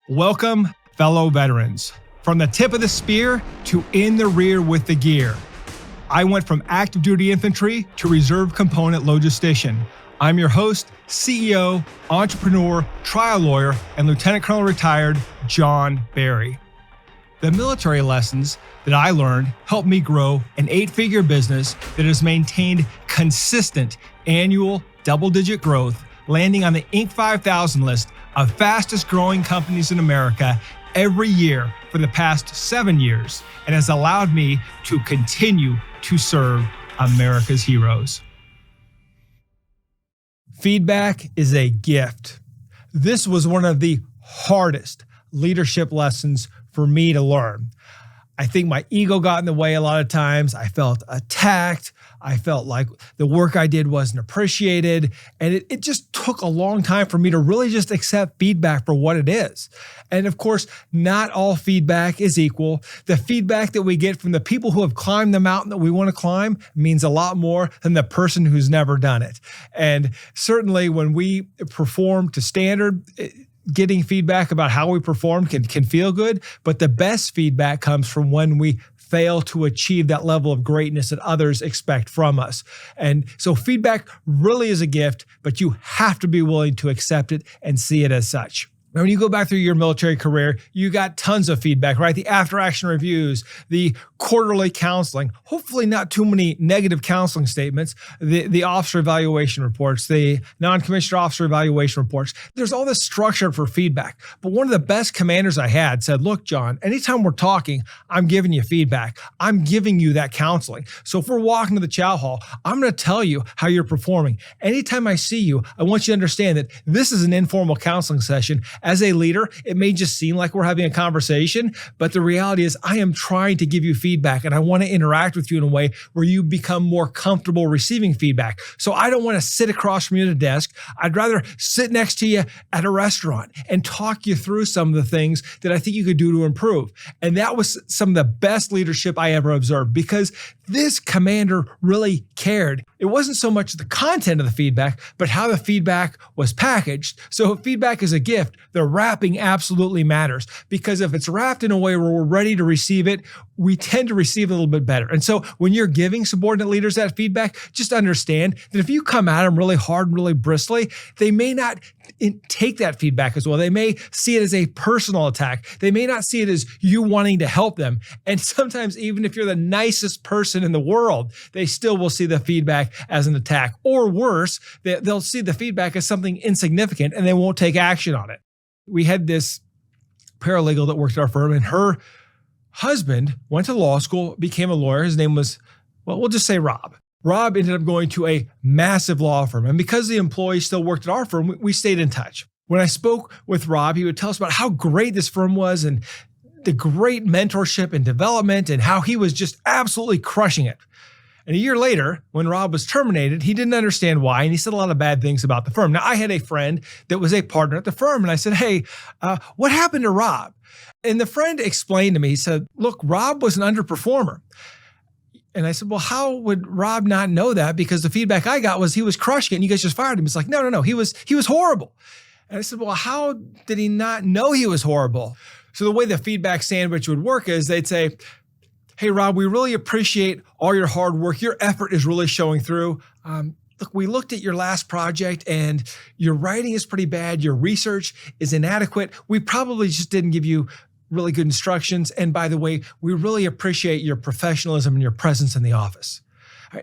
Welcome, fellow veterans. From the tip of the spear to in the rear with the gear. I went from active duty infantry to reserve component logistician. I'm your host, CEO, entrepreneur, trial lawyer, and Lieutenant Colonel retired John Barry. The military lessons that I learned helped me grow an 8-figure business that has maintained consistent annual double-digit growth, landing on the Inc. 5000 list of fastest growing companies in America every year for the past 7 years, and has allowed me to continue to serve America's heroes. Feedback is a gift. This was one of the hardest leadership lessons for me to learn. I think my ego got in the way a lot of times. I felt attacked. I felt like the work I did wasn't appreciated. And it just took a long time for me to really just accept feedback for what it is. And of course, not all feedback is equal. The feedback that we get from the people who have climbed the mountain that we want to climb means a lot more than the person who's never done it. And certainly when we perform to standard, getting feedback about how we perform can feel good, but the best feedback comes from when we fail to achieve that level of greatness that others expect from us. And so feedback really is a gift, but you have to be willing to accept it and see it as such. Now, when you go back through your military career, you got tons of feedback, right? The after-action reviews, the quarterly counseling, hopefully not too many negative counseling statements, the officer evaluation reports, the non-commissioned officer evaluation reports. There's all this structure for feedback. But one of the best commanders I had said, look, John, anytime we're talking, I'm giving you feedback. I'm giving you that counseling. So if we're walking to the chow hall, I'm going to tell you how you're performing. Anytime I see you, I want you to understand that this is an informal counseling session. As a leader, it may just seem like we're having a conversation, but the reality is I am trying to give you feedback and I want to interact with you in a way where you become more comfortable receiving feedback. So I don't want to sit across from you at a desk. I'd rather sit next to you at a restaurant and talk you through some of the things that I think you could do to improve. And that was some of the best leadership I ever observed because this commander really cared. It wasn't so much the content of the feedback, but how the feedback was packaged. So if feedback is a gift, the wrapping absolutely matters because if it's wrapped in a way where we're ready to receive it, we tend to receive it a little bit better. And so when you're giving subordinate leaders that feedback, just understand that if you come at them really hard and really bristly, they may not take that feedback as well. They may see it as a personal attack. They may not see it as you wanting to help them. And sometimes even if you're the nicest person in the world, they still will see the feedback as an attack. Or worse, they'll see the feedback as something insignificant and they won't take action on it. We had this paralegal that worked at our firm and her husband went to law school, became a lawyer. His name was, well, we'll just say Rob. Rob ended up going to a massive law firm. And because the employee still worked at our firm, we stayed in touch. When I spoke with Rob, he would tell us about how great this firm was and the great mentorship and development and how he was just absolutely crushing it. And a year later, when Rob was terminated, he didn't understand why, and he said a lot of bad things about the firm. Now, I had a friend that was a partner at the firm, and I said, hey, what happened to Rob? And the friend explained to me, he said, look, Rob was an underperformer. And I said, well, how would Rob not know that? Because the feedback I got was he was crushing it and you guys just fired him. It's like, no, he was horrible. And I said, well, how did he not know he was horrible? So the way the feedback sandwich would work is they'd say, hey, Rob, we really appreciate all your hard work. Your effort is really showing through. Look, we looked at your last project and your writing is pretty bad. Your research is inadequate. We probably just didn't give you really good instructions. And by the way, we really appreciate your professionalism and your presence in the office.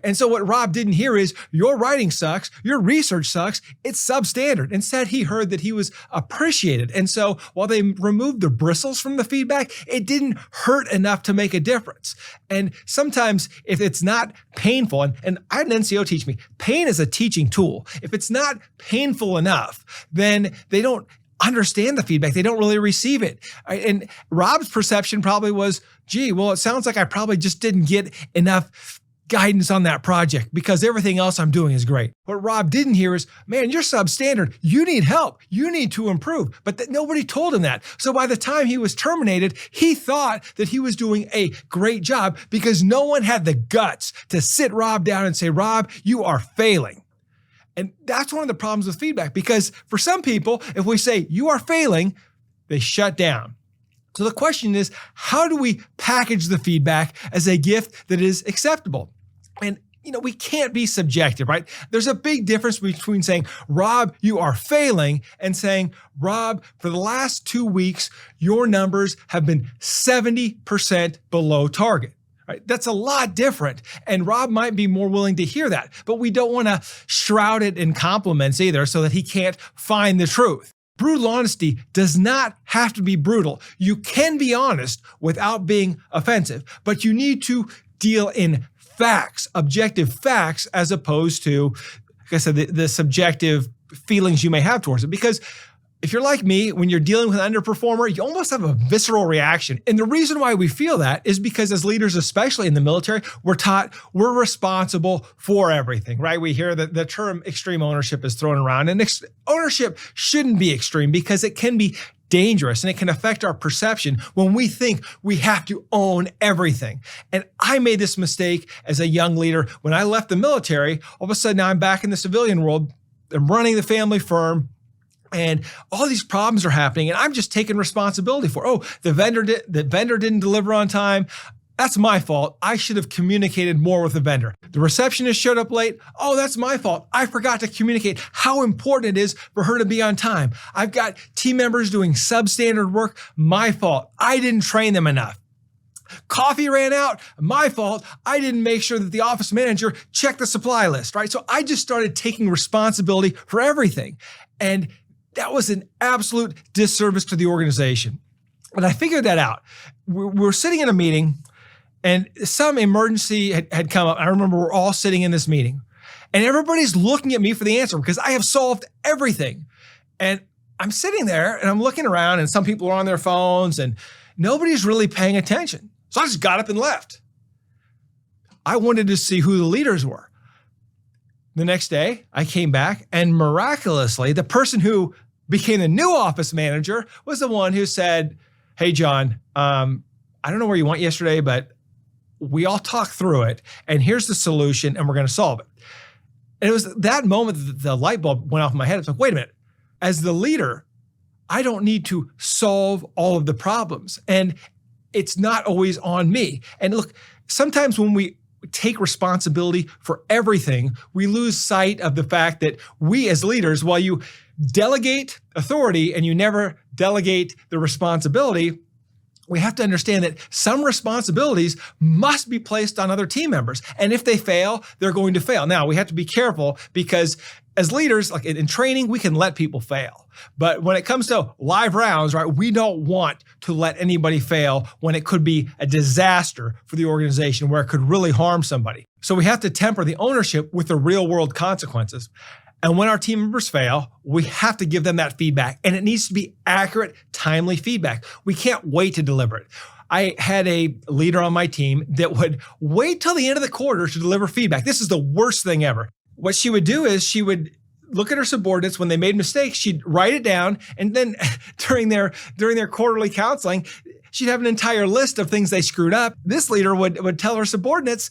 And so what Rob didn't hear is your writing sucks, your research sucks, it's substandard. Instead, he heard that he was appreciated. And so while they removed the bristles from the feedback, it didn't hurt enough to make a difference. And sometimes if it's not painful, and I had an NCO teach me, pain is a teaching tool. If it's not painful enough, then they don't understand the feedback. They don't really receive it. And Rob's perception probably was, gee, well, it sounds like I probably just didn't get enough guidance on that project because everything else I'm doing is great. What Rob didn't hear is, man, you're substandard. You need help. You need to improve. But nobody told him that. So by the time he was terminated, he thought that he was doing a great job because no one had the guts to sit Rob down and say, Rob, you are failing. And that's one of the problems with feedback, because for some people, if we say you are failing, They shut down. So the question is, how do we package the feedback as a gift that is acceptable? And we can't be subjective, right? There's a big difference between saying, Rob, you are failing, and saying, Rob, for the last 2 weeks, your numbers have been 70% below target. Right? That's a lot different. And Rob might be more willing to hear that, but we don't want to shroud it in compliments either so that he can't find the truth. Brutal honesty does not have to be brutal. You can be honest without being offensive, but you need to deal in facts, objective facts, as opposed to, like I said, the subjective feelings you may have towards it. Because if you're like me, when you're dealing with an underperformer, you almost have a visceral reaction. And the reason why we feel that is because as leaders, especially in the military, we're taught we're responsible for everything, right? We hear that the term extreme ownership is thrown around, and ownership shouldn't be extreme because it can be dangerous and it can affect our perception when we think we have to own everything. And I made this mistake as a young leader. When I left the military, all of a sudden now I'm back in the civilian world. I'm running the family firm. And all these problems are happening, and I'm just taking responsibility for, the vendor didn't deliver on time. That's my fault. I should have communicated more with the vendor. The receptionist showed up late. That's my fault. I forgot to communicate how important it is for her to be on time. I've got team members doing substandard work. My fault. I didn't train them enough. Coffee ran out. My fault. I didn't make sure that the office manager checked the supply list, right? So I just started taking responsibility for everything. And that was an absolute disservice to the organization. And I figured that out. We're sitting in a meeting and some emergency had come up. I remember we're all sitting in this meeting and everybody's looking at me for the answer because I have solved everything. And I'm sitting there and I'm looking around and some people are on their phones and nobody's really paying attention. So I just got up and left. I wanted to see who the leaders were. The next day I came back and miraculously the person who became the new office manager was the one who said, hey, John, I don't know where you went yesterday, but we all talked through it and here's the solution and we're going to solve it. And it was that moment that the light bulb went off in my head. It's like, wait a minute, as the leader, I don't need to solve all of the problems and it's not always on me. And look, sometimes when we take responsibility for everything, we lose sight of the fact that we as leaders, while you delegate authority and you never delegate the responsibility, we have to understand that some responsibilities must be placed on other team members. And if they fail, they're going to fail. Now, we have to be careful because as leaders, like in training, we can let people fail. But when it comes to live rounds, right, we don't want to let anybody fail when it could be a disaster for the organization where it could really harm somebody. So we have to temper the ownership with the real world consequences. And when our team members fail, we have to give them that feedback. And it needs to be accurate, timely feedback. We can't wait to deliver it. I had a leader on my team that would wait till the end of the quarter to deliver feedback. This is the worst thing ever. What she would do is she would look at her subordinates when they made mistakes. She'd write it down. And then during their quarterly counseling, she'd have an entire list of things they screwed up. This leader would tell her subordinates,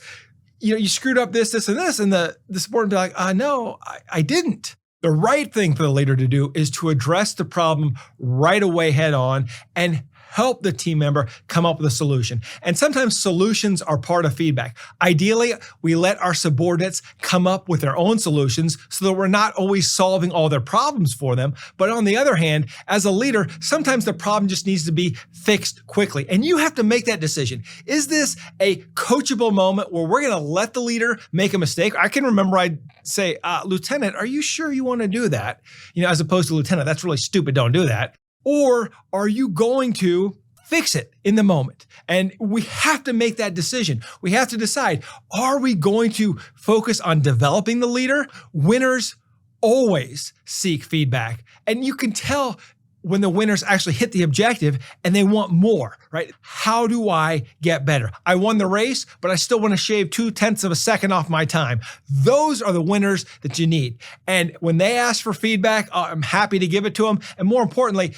you screwed up this, this, and this. And the subordinate would be like, no, I didn't. The right thing for the leader to do is to address the problem right away head on and help the team member come up with a solution. And sometimes solutions are part of feedback. Ideally, we let our subordinates come up with their own solutions so that we're not always solving all their problems for them. But on the other hand, as a leader, sometimes the problem just needs to be fixed quickly. And you have to make that decision. Is this a coachable moment where we're going to let the leader make a mistake? I can remember I'd say, Lieutenant, are you sure you want to do that? As opposed to Lieutenant, that's really stupid. Don't do that. Or are you going to fix it in the moment? And we have to make that decision. We have to decide, are we going to focus on developing the leader? Winners always seek feedback. And you can tell when the winners actually hit the objective and they want more, right? How do I get better? I won the race, but I still want to shave 0.2 of a second off my time. Those are the winners that you need. And when they ask for feedback, I'm happy to give it to them. And more importantly,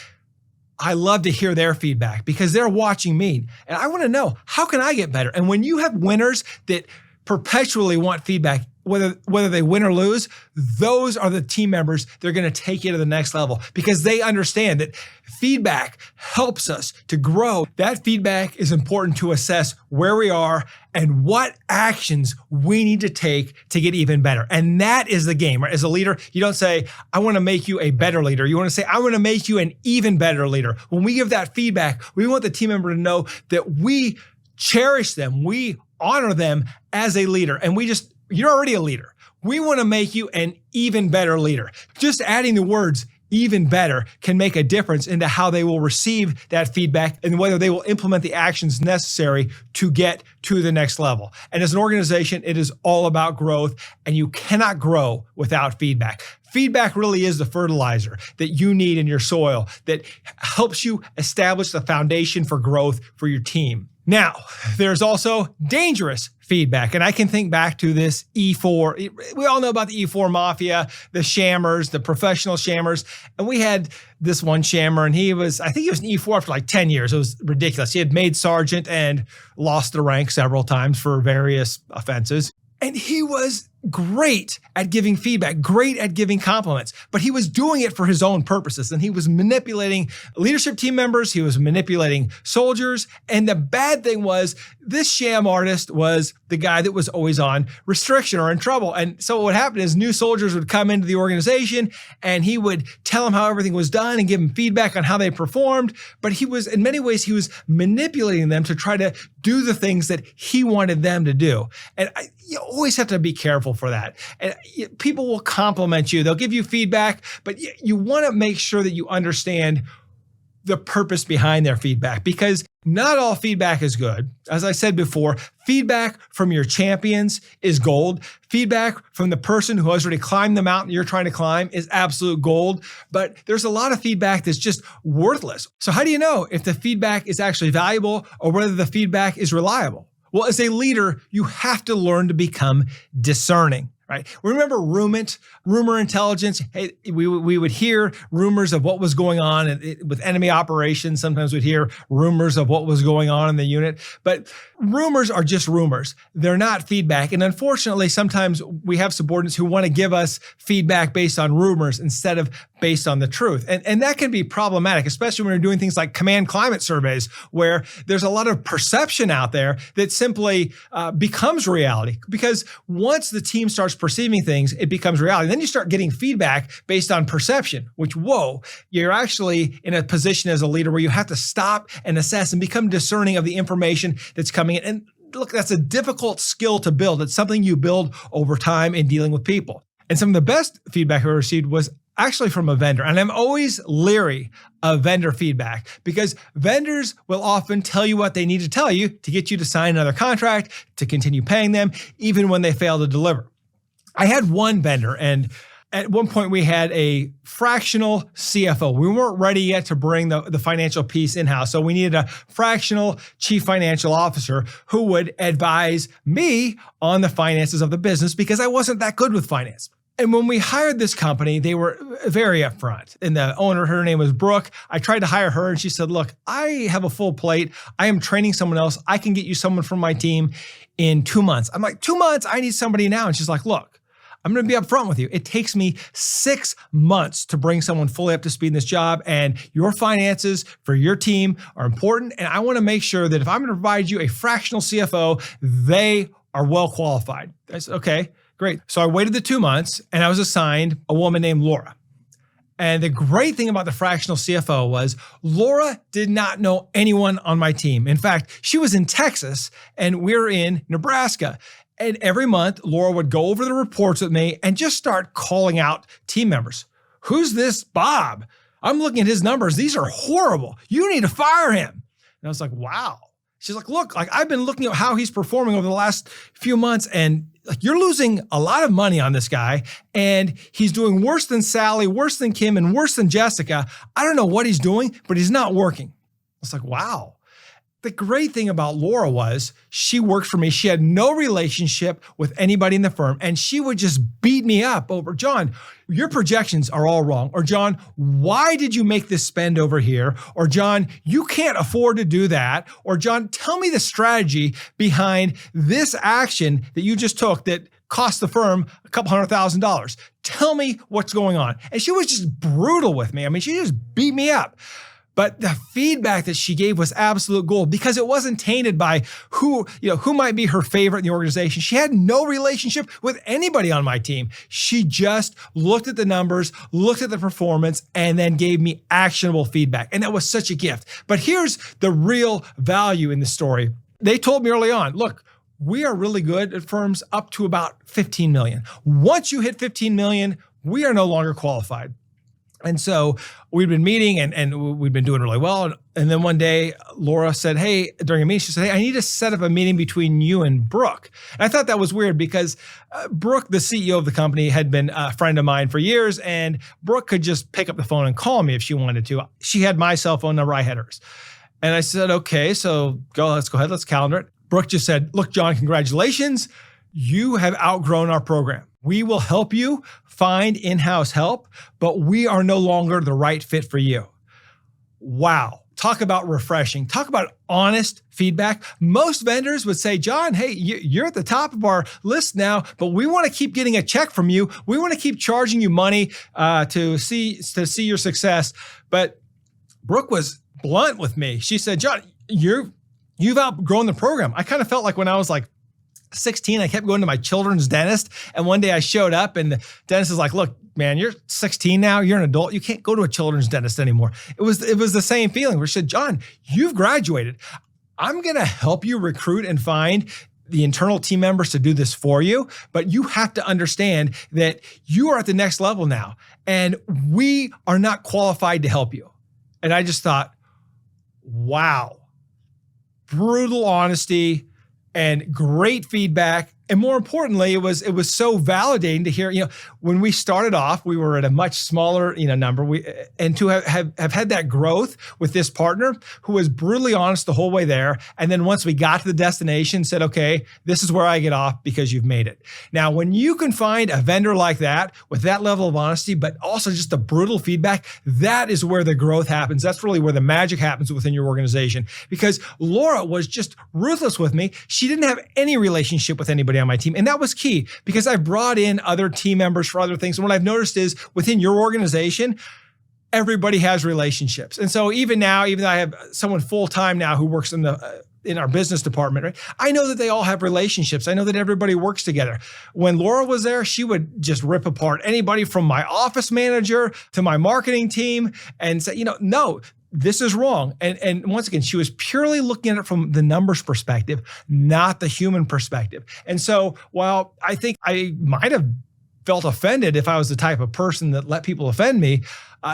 I love to hear their feedback because they're watching me. And I want to know, how can I get better? And when you have winners that perpetually want feedback, whether they win or lose, those are the team members that are going to take you to the next level because they understand that feedback helps us to grow. That feedback is important to assess where we are and what actions we need to take to get even better. And that is the game, right? As a leader, you don't say, I want to make you a better leader. You want to say, I want to make you an even better leader. When we give that feedback, we want the team member to know that we cherish them. We honor them as a leader. And you're already a leader. We want to make you an even better leader. Just adding the words even better can make a difference into how they will receive that feedback and whether they will implement the actions necessary to get to the next level. And as an organization, it is all about growth, and you cannot grow without feedback. Feedback really is the fertilizer that you need in your soil that helps you establish the foundation for growth for your team. Now, there's also dangerous feedback. And I can think back to this E4. We all know about the E4 mafia, the shammers, the professional shammers. And we had this one shammer, and I think he was an E4 for like 10 years. It was ridiculous. He had made sergeant and lost the rank several times for various offenses. And he was great at giving feedback, great at giving compliments, but he was doing it for his own purposes. And he was manipulating leadership team members. He was manipulating soldiers. And the bad thing was this sham artist was the guy that was always on restriction or in trouble. And so what would happen is new soldiers would come into the organization and he would tell them how everything was done and give them feedback on how they performed. But in many ways, he was manipulating them to try to do the things that he wanted them to do. And you always have to be careful for that. And people will compliment you. They'll give you feedback, but you want to make sure that you understand the purpose behind their feedback, because not all feedback is good. As I said before, feedback from your champions is gold. Feedback from the person who has already climbed the mountain you're trying to climb is absolute gold. But there's a lot of feedback that's just worthless. So how do you know if the feedback is actually valuable or whether the feedback is reliable? Well, as a leader, you have to learn to become discerning, right? Remember rumor intelligence? Hey, we would hear rumors of what was going on with enemy operations. Sometimes we'd hear rumors of what was going on in the unit, but rumors are just rumors. They're not feedback. And unfortunately, sometimes we have subordinates who want to give us feedback based on rumors instead of based on the truth. And that can be problematic, especially when you're doing things like command climate surveys, where there's a lot of perception out there that simply becomes reality. Because once the team starts perceiving things, it becomes reality. Then you start getting feedback based on perception, which, you're actually in a position as a leader where you have to stop and assess and become discerning of the information that's coming in. And look, that's a difficult skill to build. It's something you build over time in dealing with people. And some of the best feedback I received was actually from a vendor. And I'm always leery of vendor feedback because vendors will often tell you what they need to tell you to get you to sign another contract, to continue paying them, even when they fail to deliver. I had one vendor, and at one point we had a fractional CFO. We weren't ready yet to bring the financial piece in-house. So we needed a fractional chief financial officer who would advise me on the finances of the business because I wasn't that good with finance. And when we hired this company, they were very upfront. And the owner, her name was Brooke. I tried to hire her and she said, look, I have a full plate. I am training someone else. I can get you someone from my team in 2 months. I'm like, 2 months? I need somebody now. And she's like, look, I'm going to be upfront with you. It takes me 6 months to bring someone fully up to speed in this job, and your finances for your team are important. And I want to make sure that if I'm going to provide you a fractional CFO, they are well qualified. I said, okay, great. So I waited the 2 months and I was assigned a woman named Laura. And the great thing about the fractional CFO was Laura did not know anyone on my team. In fact, she was in Texas and we're in Nebraska. And every month, Laura would go over the reports with me and just start calling out team members. Who's this Bob? I'm looking at his numbers. These are horrible. You need to fire him. And I was like, wow. She's like, look, I've been looking at how he's performing over the last few months, and you're losing a lot of money on this guy, and he's doing worse than Sally, worse than Kim, and worse than Jessica. I don't know what he's doing, but he's not working. I was like, wow. The great thing about Laura was she worked for me. She had no relationship with anybody in the firm, and she would just beat me up over, John, your projections are all wrong. Or John, why did you make this spend over here? Or John, you can't afford to do that. Or John, tell me the strategy behind this action that you just took that cost the firm a couple $100,000. Tell me what's going on. And she was just brutal with me. I mean, she just beat me up. But the feedback that she gave was absolute gold because it wasn't tainted by who might be her favorite in the organization. She had no relationship with anybody on my team. She just looked at the numbers, looked at the performance, and then gave me actionable feedback. And that was such a gift. But here's the real value in the story. They told me early on, look, we are really good at firms up to about 15 million. Once you hit 15 million, we are no longer qualified. And so we'd been meeting and we'd been doing really well. And then one day, Laura said, hey, during a meeting, she said, hey, I need to set up a meeting between you and Brooke. And I thought that was weird because Brooke, the CEO of the company, had been a friend of mine for years. And Brooke could just pick up the phone and call me if she wanted to. She had my cell phone number. I had hers. And I said, okay, so let's go ahead. Let's calendar it. Brooke just said, look, John, congratulations. You have outgrown our program. We will help you find in-house help, but we are no longer the right fit for you. Wow. Talk about refreshing. Talk about honest feedback. Most vendors would say, John, hey, you're at the top of our list now, but we want to keep getting a check from you. We want to keep charging you money to see your success. But Brooke was blunt with me. She said, John, you've outgrown the program. I kind of felt like when I was like 16, I kept going to my children's dentist. And one day I showed up and the dentist is like, look, man, you're 16 now. You're an adult. You can't go to a children's dentist anymore. It was the same feeling where she said, John, you've graduated. I'm going to help you recruit and find the internal team members to do this for you. But you have to understand that you are at the next level now and we are not qualified to help you. And I just thought, wow, brutal honesty and great feedback. And more importantly, it was so validating to hear, when we started off, we were at a much smaller, number. And to have had that growth with this partner who was brutally honest the whole way there. And then once we got to the destination, said, okay, this is where I get off because you've made it. Now, when you can find a vendor like that with that level of honesty, but also just the brutal feedback, that is where the growth happens. That's really where the magic happens within your organization. Because Laura was just ruthless with me. She didn't have any relationship with anybody on my team. And that was key because I brought in other team members for other things. And what I've noticed is within your organization, everybody has relationships. And so even now, even though I have someone full-time now who works in our business department, right? I know that they all have relationships. I know that everybody works together. When Laura was there, she would just rip apart anybody from my office manager to my marketing team and say, no, this is wrong. And once again, she was purely looking at it from the numbers perspective, not the human perspective. And so while I think I might have felt offended if I was the type of person that let people offend me,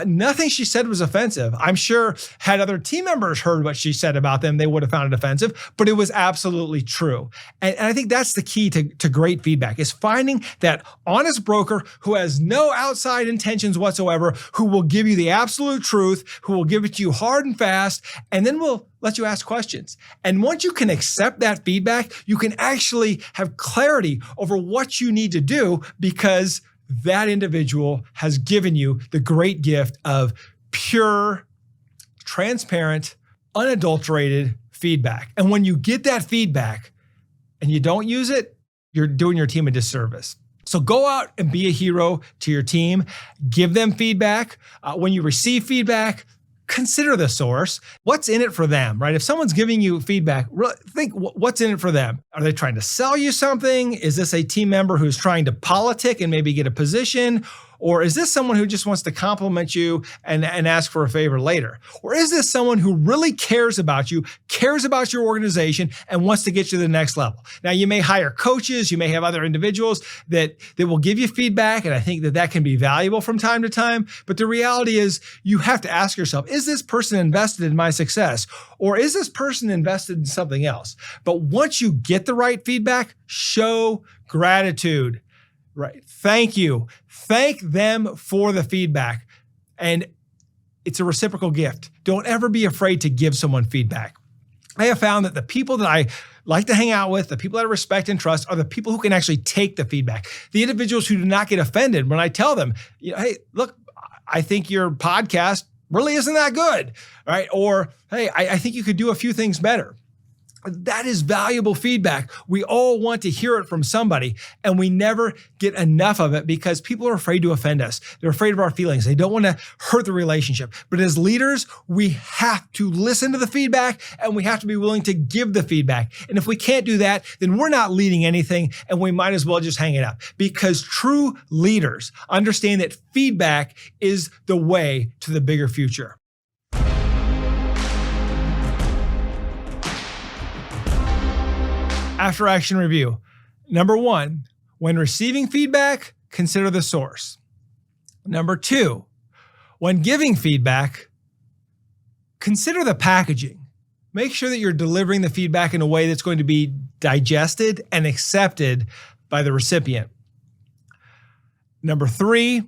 nothing she said was offensive. I'm sure had other team members heard what she said about them, they would have found it offensive, but it was absolutely true. And I think that's the key to great feedback is finding that honest broker who has no outside intentions whatsoever, who will give you the absolute truth, who will give it to you hard and fast, and then will let you ask questions. And once you can accept that feedback, you can actually have clarity over what you need to do because that individual has given you the great gift of pure, transparent, unadulterated feedback. And when you get that feedback and you don't use it, you're doing your team a disservice. So go out and be a hero to your team. Give them feedback. When you receive feedback, consider the source. What's in it for them, right? If someone's giving you feedback, think what's in it for them. Are they trying to sell you something? Is this a team member who's trying to politic and maybe get a position? Or is this someone who just wants to compliment you and ask for a favor later? Or is this someone who really cares about you, cares about your organization, and wants to get you to the next level? Now, you may hire coaches, you may have other individuals that will give you feedback, and I think that can be valuable from time to time. But the reality is you have to ask yourself, is this person invested in my success? Or is this person invested in something else? But once you get the right feedback, show gratitude. Right. Thank you. Thank them for the feedback. And it's a reciprocal gift. Don't ever be afraid to give someone feedback. I have found that the people that I like to hang out with, the people that I respect and trust, are the people who can actually take the feedback. The individuals who do not get offended when I tell them, hey, look, I think your podcast really isn't that good, right? Or, hey, I think you could do a few things better. That is valuable feedback. We all want to hear it from somebody, and we never get enough of it because people are afraid to offend us. They're afraid of our feelings. They don't want to hurt the relationship. But as leaders, we have to listen to the feedback, and we have to be willing to give the feedback. And if we can't do that, then we're not leading anything, and we might as well just hang it up, because true leaders understand that feedback is the way to the bigger future. After action review. Number 1, when receiving feedback, consider the source. Number 2, when giving feedback, consider the packaging. Make sure that you're delivering the feedback in a way that's going to be digested and accepted by the recipient. Number 3,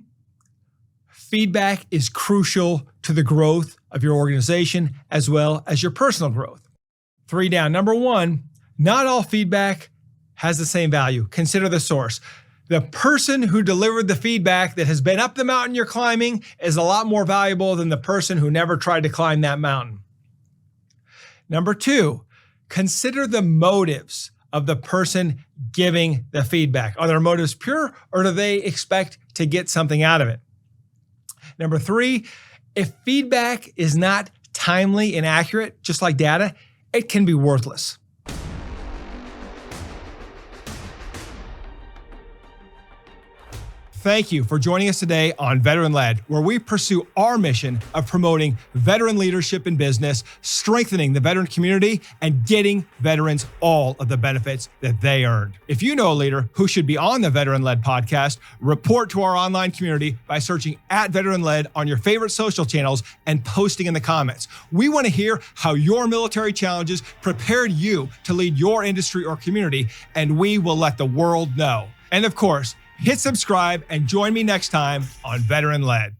feedback is crucial to the growth of your organization as well as your personal growth. 3 down. Number 1, not all feedback has the same value. Consider the source. The person who delivered the feedback that has been up the mountain you're climbing is a lot more valuable than the person who never tried to climb that mountain. Number 2, consider the motives of the person giving the feedback. Are their motives pure, or do they expect to get something out of it? Number 3, if feedback is not timely and accurate, just like data, it can be worthless. Thank you for joining us today on Veteran Led, where we pursue our mission of promoting veteran leadership in business, strengthening the veteran community, and getting veterans all of the benefits that they earned. If you know a leader who should be on the Veteran Led podcast, report to our online community by searching @Veteran Led on your favorite social channels and posting in the comments. We want to hear how your military challenges prepared you to lead your industry or community, and we will let the world know. And of course, hit subscribe and join me next time on Veteran Led.